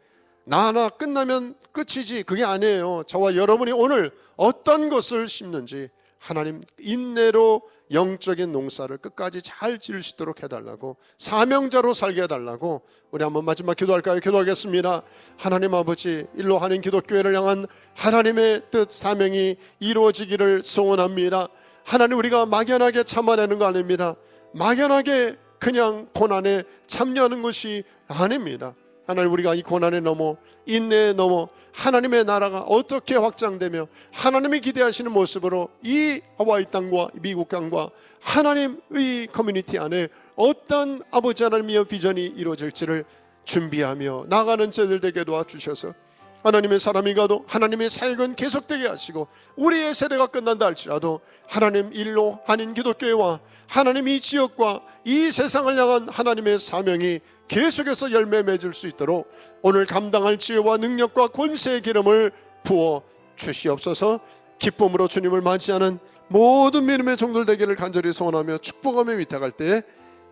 나 하나 끝나면 끝이지, 그게 아니에요. 저와 여러분이 오늘 어떤 것을 심는지 하나님 인내로 영적인 농사를 끝까지 잘 지을 수 있도록 해달라고, 사명자로 살게 해달라고 우리 한번 마지막 기도할까요? 기도하겠습니다. 하나님 아버지, 일로 하는 기독교회를 향한 하나님의 뜻 사명이 이루어지기를 소원합니다. 하나님, 우리가 막연하게 참아내는 거 아닙니다. 막연하게 그냥 고난에 참여하는 것이 아닙니다. 하나님, 우리가 이 고난에 넘어 인내에 넘어 하나님의 나라가 어떻게 확장되며 하나님이 기대하시는 모습으로 이 하와이 땅과 미국 땅과 하나님의 커뮤니티 안에 어떤 아버지 하나님의 비전이 이루어질지를 준비하며 나가는 저희들 되게 도와주셔서 하나님의 사람이 가도 하나님의 사역은 계속되게 하시고, 우리의 세대가 끝난다 할지라도 하나님 일로 한인 기독교회와 하나님 이 지역과 이 세상을 향한 하나님의 사명이 계속해서 열매 맺을 수 있도록 오늘 감당할 지혜와 능력과 권세의 기름을 부어 주시옵소서. 기쁨으로 주님을 맞이하는 모든 믿음의 종들 되기를 간절히 소원하며 축복하며 위탁할 때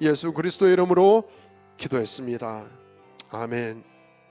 예수 그리스도의 이름으로 기도했습니다. 아멘.